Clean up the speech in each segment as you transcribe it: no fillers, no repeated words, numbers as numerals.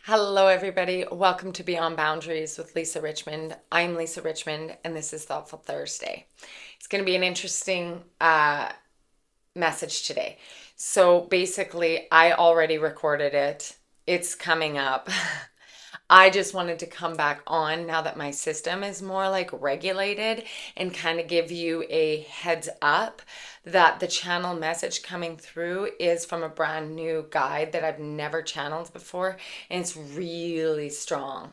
Hello, everybody. Welcome to Beyond Boundaries with Lisa Richmond. I'm Lisa Richmond, and this is Thoughtful Thursday. It's going to be an interesting message today. So, basically, I already recorded it, it's coming up. I just wanted to come back on now that my system is more like regulated and kind of give you a heads up that the channel message coming through is from a brand new guide that I've never channeled before, and it's really strong.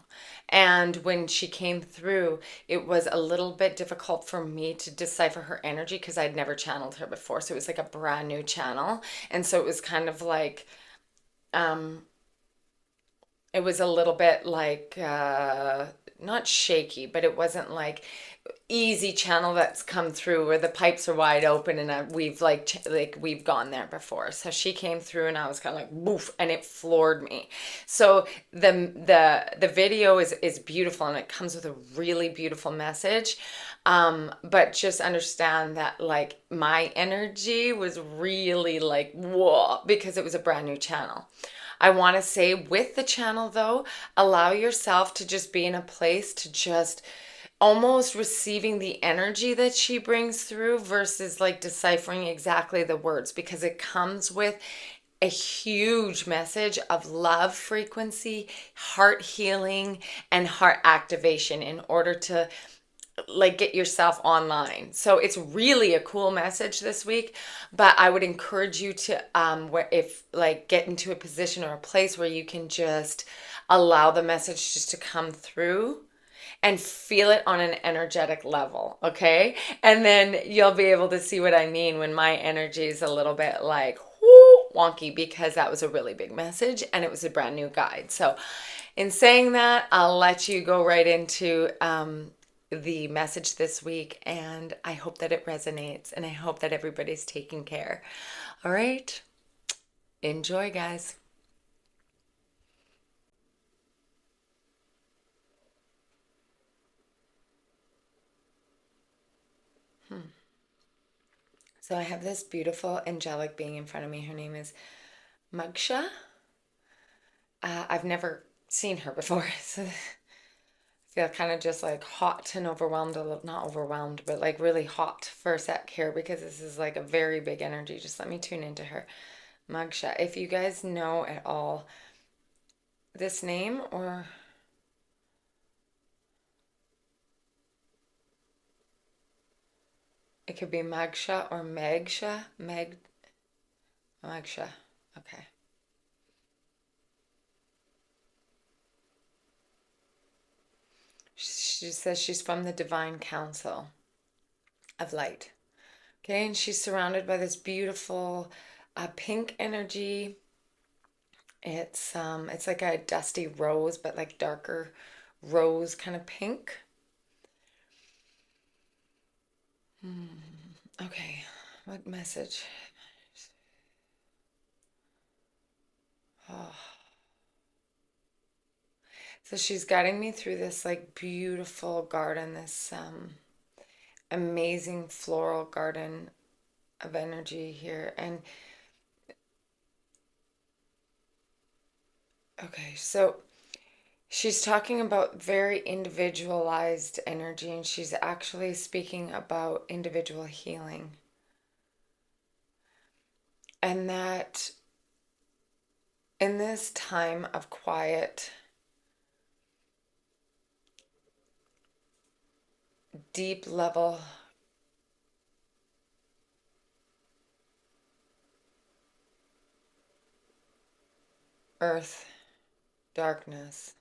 And when she came through, it was a little bit difficult for me to decipher her energy because I'd never channeled her before. So it was like a brand new channel. And so it was kind of like, um, it was a little bit like not shaky, but it wasn't like easy channel that's come through where the pipes are wide open and we've like we've gone there before. So she came through and I was kind of like woof, and it floored me. So the video is beautiful and it comes with a really beautiful message. But just understand that like my energy was really like whoa because it was a brand new channel. I want to say with the channel though, allow yourself to just be in a place to just almost receiving the energy that she brings through versus like deciphering exactly the words, because it comes with a huge message of love frequency, heart healing, and heart activation in order to like get yourself online. So it's really a cool message this week, but I would encourage you to where if like get into a position or a place where you can just allow the message just to come through and feel it on an energetic level, okay? And then you'll be able to see what I mean when my energy is a little bit like wonky, because that was a really big message and it was a brand new guide. So in saying that, I'll let you go right into the message this week, and I hope that it resonates and I hope that everybody's taking care. All right, enjoy, guys. So I have this beautiful angelic being in front of me. Her name is Mugsha. I've never seen her before, so I feel kind of just like hot and overwhelmed, a little, not overwhelmed, but like really hot for a sec here because this is like a very big energy. Just let me tune into her. Mugsha. If you guys know at all this name, or it could be Magsha or Megsha. Magsha. Okay. She says she's from the Divine Council of Light. Okay, and she's surrounded by this beautiful pink energy. It's like a dusty rose, but like darker rose kind of pink. Okay, what message? Oh. So she's guiding me through this like beautiful garden, this amazing floral garden of energy here. And okay, so she's talking about very individualized energy, and she's actually speaking about individual healing. And that in this time of quiet, deep level earth darkness,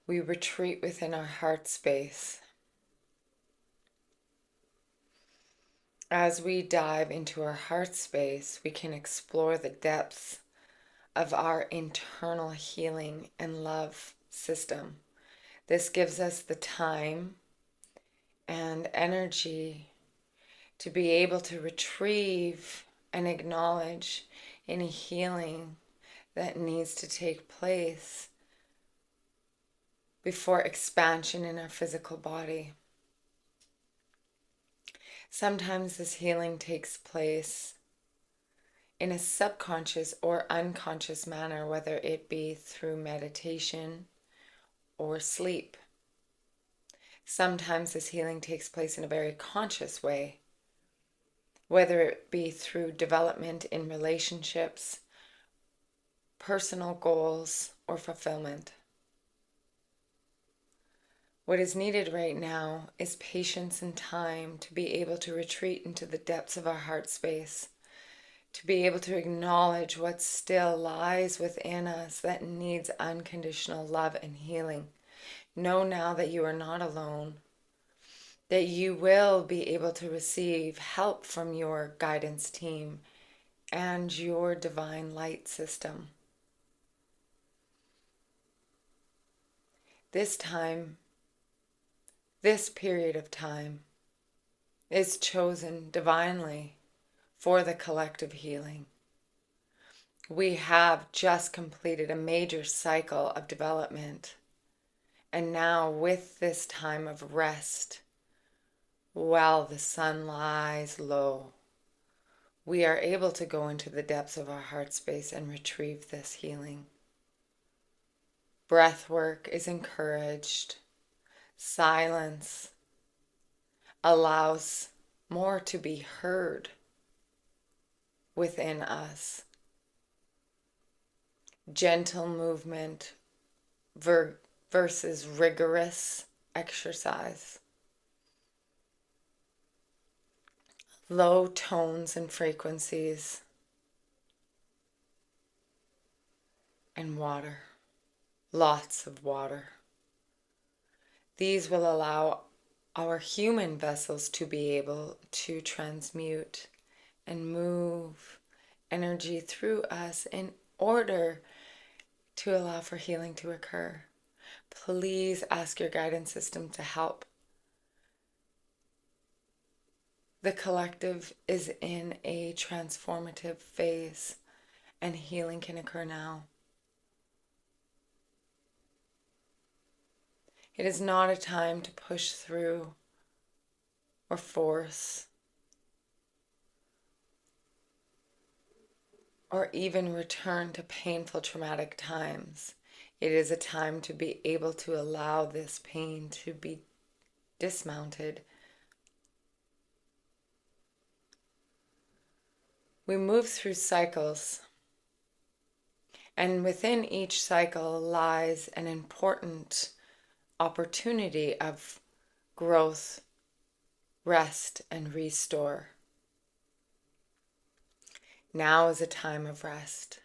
we retreat within our heart space. As we dive into our heart space, we can explore the depths of our internal healing and love system. This gives us the time and energy to be able to retrieve and acknowledge any healing that needs to take place before expansion in our physical body. Sometimes this healing takes place in a subconscious or unconscious manner, whether it be through meditation or sleep. Sometimes this healing takes place in a very conscious way, whether it be through development in relationships, personal goals, or fulfillment. What is needed right now is patience and time to be able to retreat into the depths of our heart space, to be able to acknowledge what still lies within us that needs unconditional love and healing. Know now that you are not alone, that you will be able to receive help from your guidance team and your divine light system. This time, this period of time is chosen divinely for the collective healing. We have just completed a major cycle of development, and now with this time of rest, while the sun lies low, we are able to go into the depths of our heart space and retrieve this healing. Breath work is encouraged. Silence allows more to be heard within us. Gentle movement versus rigorous exercise. Low tones and frequencies. And water. Lots of water. These will allow our human vessels to be able to transmute and move energy through us in order to allow for healing to occur. Please ask your guidance system to help. The collective is in a transformative phase, and healing can occur now. It is not a time to push through or force or even return to painful, traumatic times. It is a time to be able to allow this pain to be dismounted. We move through cycles, and within each cycle lies an important opportunity of growth, rest, and restore. Now is a time of rest.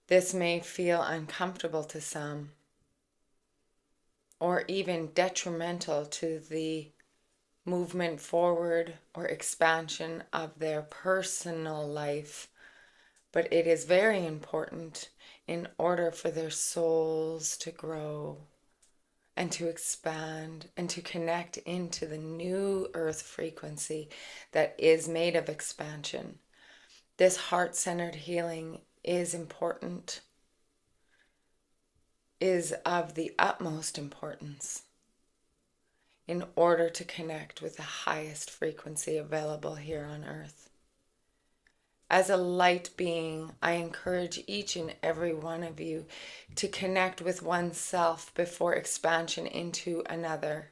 This may feel uncomfortable to some, or even detrimental to the movement forward or expansion of their personal life, but it is very important in order for their souls to grow and to expand and to connect into the new earth frequency that is made of expansion. This heart-centered healing is important, is of the utmost importance in order to connect with the highest frequency available here on earth. As a light being, I encourage each and every one of you to connect with oneself before expansion into another.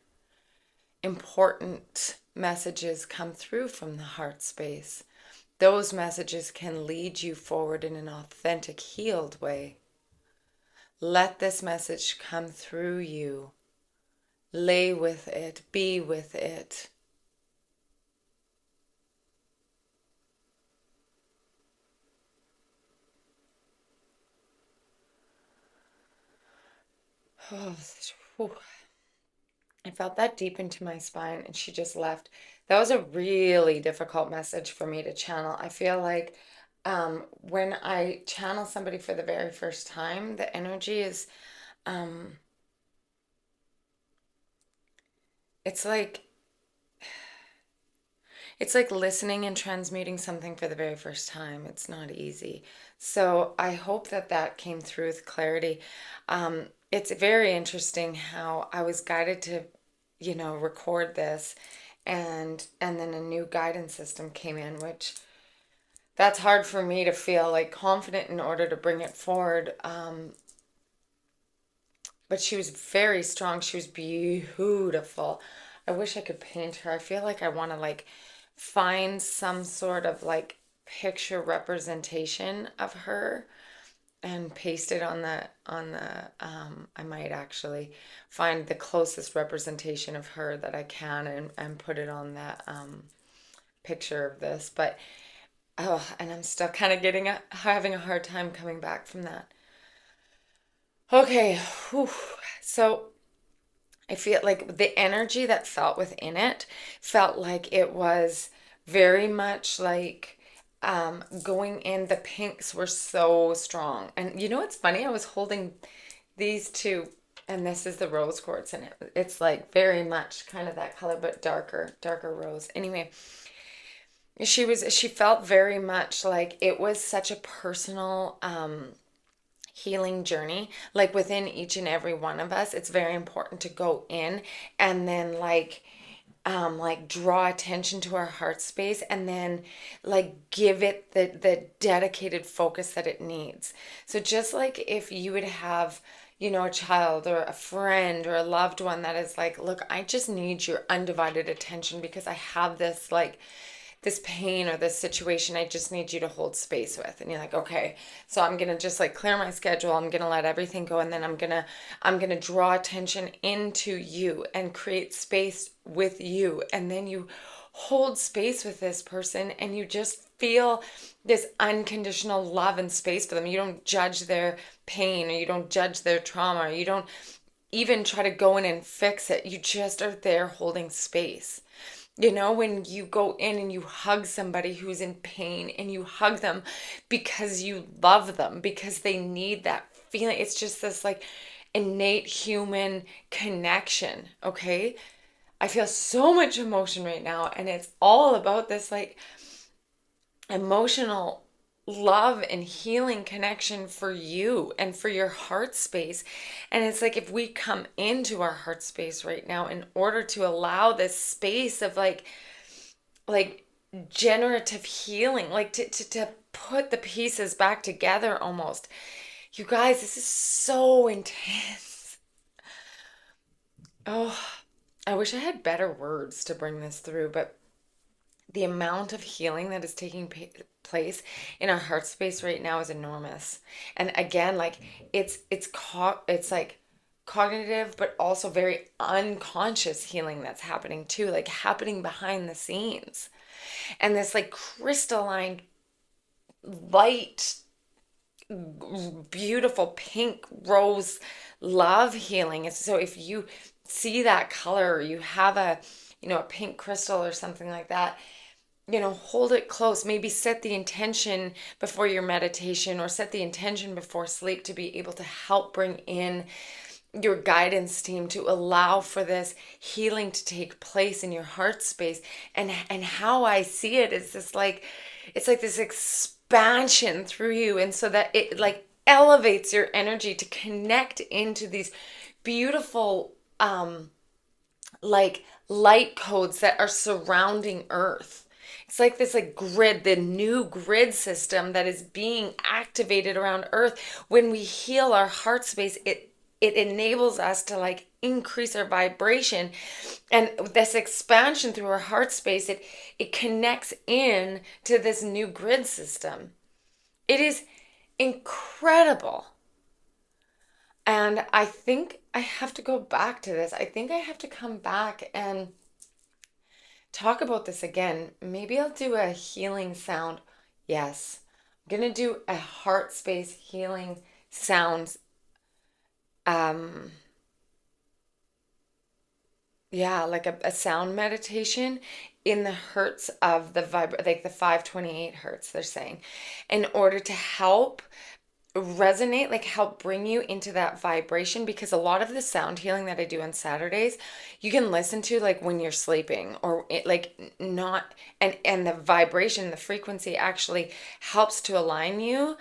Important messages come through from the heart space. Those messages can lead you forward in an authentic, healed way. Let this message come through you. Lay with it, be with it. Oh, I felt that deep into my spine and she just left. That was a really difficult message for me to channel. I feel like when I channel somebody for the very first time, the energy is, um, it's like, it's like listening and transmuting something for the very first time. It's not easy. So I hope that that came through with clarity. It's very interesting how I was guided to, record this. and then a new guidance system came in, which that's hard for me to feel like confident in order to bring it forward. But she was very strong. She was beautiful. I wish I could paint her. I feel like I want to like find some sort of like picture representation of her and paste it on the I might actually find the closest representation of her that I can and put it on that picture of this. But oh, and I'm still kind of having a hard time coming back from that. Okay, whew. So I feel like the energy that felt within it felt like it was very much like going in. The pinks were so strong. And you know what's funny? I was holding these two, and this is the rose quartz, and it's like very much kind of that color, but darker rose. Anyway, she felt very much like it was such a personal healing journey. Like within each and every one of us, it's very important to go in and then like draw attention to our heart space and then like give it the dedicated focus that it needs. So just like if you would have, you know, a child or a friend or a loved one that is like, look, I just need your undivided attention because I have this pain or this situation I just need you to hold space with. And you're like, okay, so I'm going to just like clear my schedule. I'm going to let everything go. And then I'm going to draw attention into you and create space with you. And then you hold space with this person and you just feel this unconditional love and space for them. You don't judge their pain or you don't judge their trauma. Or you don't even try to go in and fix it. You just are there holding space. You know, when you go in and you hug somebody who's in pain and you hug them because you love them, because they need that feeling. It's just this like innate human connection, okay? I feel so much emotion right now, and it's all about this like emotional love and healing connection for you and for your heart space. And it's like if we come into our heart space right now in order to allow this space of like generative healing, like to put the pieces back together almost. You guys, this is so intense. Oh, I wish I had better words to bring this through, but the amount of healing that is taking place in our heart space right now is enormous. And again, like it's like cognitive but also very unconscious healing that's happening too, like happening behind the scenes. And this like crystalline light, beautiful pink rose love healing. So if you see that color or you have a pink crystal or something like that, hold it close. Maybe set the intention before your meditation or set the intention before sleep to be able to help bring in your guidance team to allow for this healing to take place in your heart space. And how I see it is this like, it's like this expansion through you. And so that it like elevates your energy to connect into these beautiful, like light codes that are surrounding Earth. It's like this like grid, the new grid system that is being activated around Earth. When we heal our heart space, it enables us to like increase our vibration. And this expansion through our heart space, it connects in to this new grid system. It is incredible. And I think I have to go back to this. I think I have to come back and talk about this again. Maybe I'll do a healing sound. Yes, I'm going to do a heart space healing sounds. Yeah, like a sound meditation in the hertz of the like the 528 hertz, they're saying, in order to help resonate, like help bring you into that vibration. Because a lot of the sound healing that I do on Saturdays, you can listen to like when you're sleeping or like not, and the vibration, the frequency actually helps to align you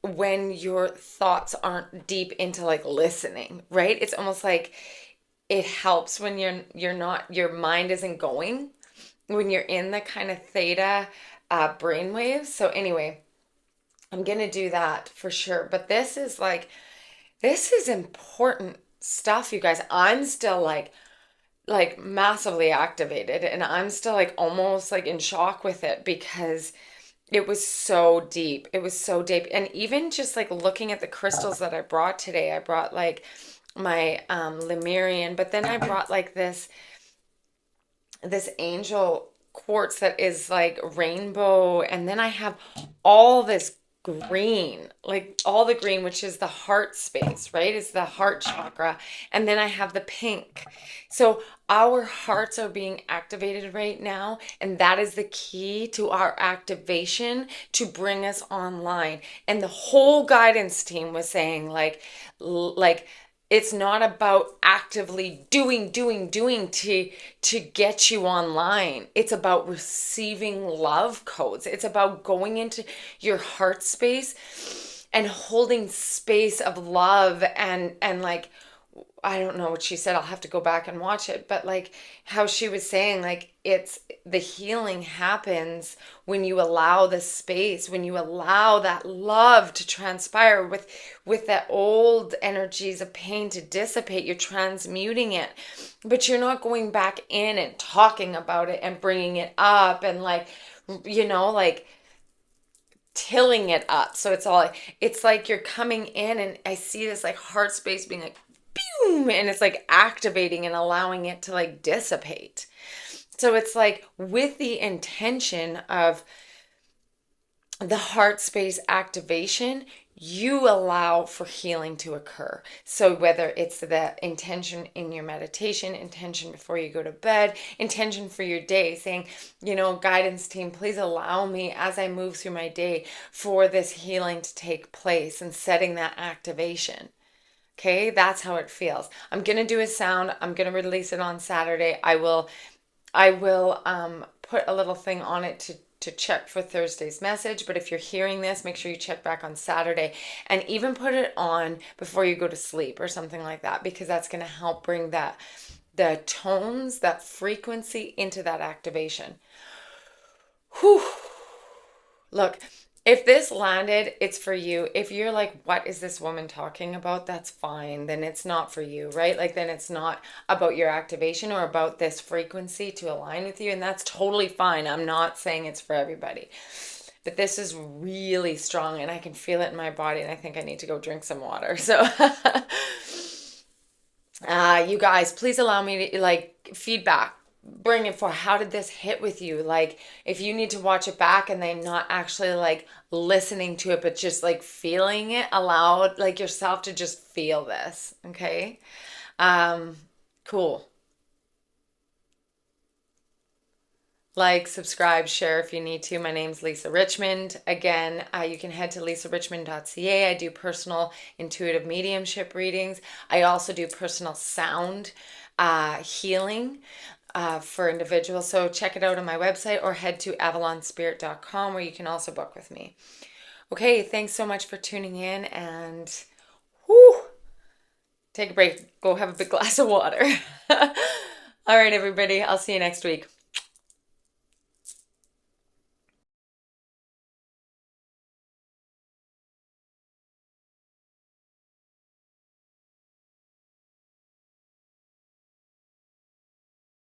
when your thoughts aren't deep into like listening, right? It's almost like it helps when you're not, your mind isn't going, when you're in the kind of theta brainwaves. So anyway, I'm gonna do that for sure. But this is important stuff, you guys. I'm still like massively activated, and I'm still like almost like in shock with it because it was so deep. It was so deep. And even just like looking at the crystals that I brought today, I brought like my Lemurian, but then I brought like this angel quartz that is like rainbow, and then I have all this green, like all the green, which is the heart space, right? It's the heart chakra. And then I have the pink. So our hearts are being activated right now, and that is the key to our activation to bring us online. And the whole guidance team was saying like it's not about actively doing to get you online. It's about receiving love codes. It's about going into your heart space and holding space of love and like, I don't know what she said. I'll have to go back and watch it. But like how she was saying, like it's the healing happens when you allow the space, when you allow that love to transpire with that old energies of pain to dissipate. You're transmuting it, but you're not going back in and talking about it and bringing it up and like, like tilling it up. So it's like you're coming in, and I see this like heart space being like boom, and it's like activating and allowing it to like dissipate. So it's like with the intention of the heart space activation, you allow for healing to occur. So whether it's the intention in your meditation, intention before you go to bed, intention for your day, saying, guidance team, please allow me as I move through my day for this healing to take place, and setting that activation. Okay, that's how it feels. I'm gonna do a sound. I'm gonna release it on Saturday. I will put a little thing on it to check for Thursday's message. But if you're hearing this, make sure you check back on Saturday, and even put it on before you go to sleep or something like that, because that's gonna help bring the tones, that frequency into that activation. Whew. Look, if this landed, it's for you. If you're like, what is this woman talking about? That's fine. Then it's not for you, right? Like, then it's not about your activation or about this frequency to align with you. And that's totally fine. I'm not saying it's for everybody. But this is really strong, and I can feel it in my body. And I think I need to go drink some water. So, you guys, please allow me to like feedback. Bring it for how did this hit with you? Like if you need to watch it back and then not actually like listening to it, but just like feeling it, allow like yourself to just feel this. Okay. Cool. Like, subscribe, share if you need to. My name's Lisa Richmond. Again, you can head to lisarichmond.ca. I do personal intuitive mediumship readings. I also do personal sound healing for individuals. So check it out on my website, or head to avalonspirit.com, where you can also book with me. Okay, thanks so much for tuning in, and whoo, take a break. Go have a big glass of water. All right, everybody. I'll see you next week.